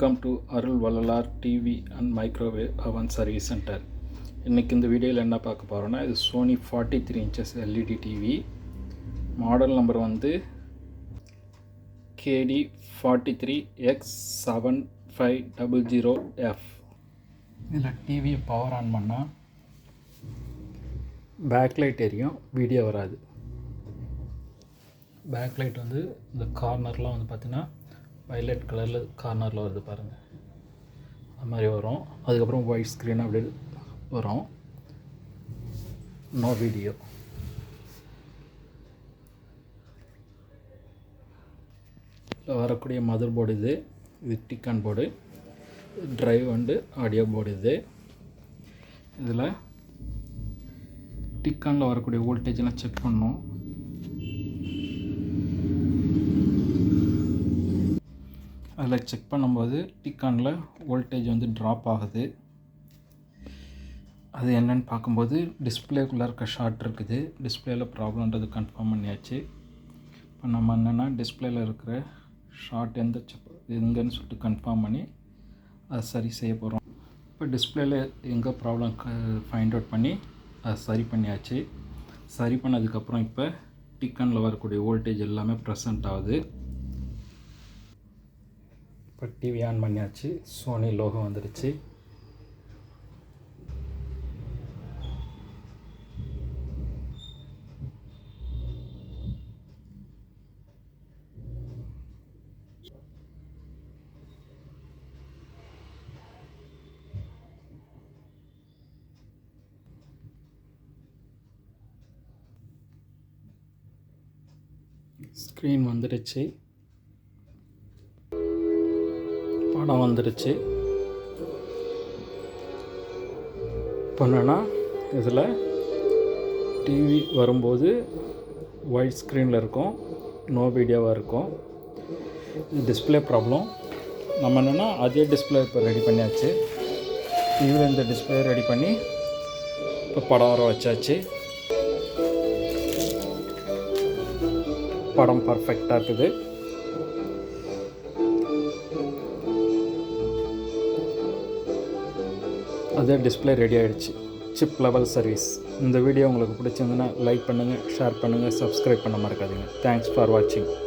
Welcome to Arul Vallalar TV and microwave oven service centre. இன்றைக்கி இந்த வீடியோவில் என்ன பார்க்க போகிறோன்னா, இது Sony 43 inches LED TV. Model number வந்து KD43X7500F. இதில் டிவியை பவர் ஆன் பண்ணால் பேக்லைட் எரியும், வீடியோ வராது. பேக்லைட் வந்து இந்த கார்னர்லாம் வந்து பார்த்திங்கன்னா வைலட் கலரில் கார்னரில் வருது பாருங்கள், அது மாதிரி வரும். அதுக்கப்புறம் ஒயிட் ஸ்க்ரீன் அப்படி வரும், நோ வீடியோ. இதில் வரக்கூடிய மதர் போர்டு இது டிக்கான் board, drive and audio board இது. இதில் டிக்கானில் வரக்கூடிய வோல்டேஜெலாம் செக் பண்ணோம். அதில் செக் பண்ணும்போது டிக்கானில் வோல்டேஜ் வந்து ட்ராப் ஆகுது. அது என்னென்னு பார்க்கும்போது டிஸ்பிளேக்குள்ளே இருக்க ஷார்ட் இருக்குது. டிஸ்பிளேயில் ப்ராப்ளம்ன்றது கன்ஃபார்ம் பண்ணியாச்சு. இப்போ நம்ம என்னென்னா டிஸ்பிளேயில் இருக்கிற ஷார்ட் எங்கன்னு சொல்லிட்டு கன்ஃபார்ம் பண்ணி அதை சரி செய்ய போகிறோம். இப்போ டிஸ்பிளேயில் எங்கே ப்ராப்ளம் ஃபைண்ட் அவுட் பண்ணி அதை சரி பண்ணியாச்சு. சரி பண்ணதுக்கப்புறம் இப்போ டிக்கானில் வரக்கூடிய வோல்டேஜ் எல்லாமே ப்ரெசென்ட் ஆகுது. இப்போ டிவி ஆன் பண்ணியாச்சு, சோனி லோகோ வந்துடுச்சு. ஸ்க்ரீன் வந்துடுச்சு, படம் வந்துடுச்சு. இப்போ என்னென்னா இதில் டிவி வரும்போது ஒயிட் ஸ்க்ரீனில் இருக்கும், நோ வீடியோவாக இருக்கும். இது டிஸ்பிளே ப்ராப்ளம். நம்ம என்னென்னா அதே டிஸ்பிளே இப்போ ரெடி பண்ணியாச்சு. டிவியில் இந்த டிஸ்பிளே ரெடி பண்ணி இப்போ படம் வர வச்சாச்சு. படம் பர்ஃபெக்டாக இருக்குது. அதே டிஸ்பிளே ரெடி ஆகிடுச்சு. Chip level service. இந்த வீடியோ உங்களுக்கு பிடிச்சிருந்துன்னா லைக் பண்ணுங்கள், ஷேர் பண்ணுங்கள், சப்ஸ்கிரைப் பண்ண மறக்காதீங்க. தேங்க்ஸ் ஃபார் வாட்சிங்.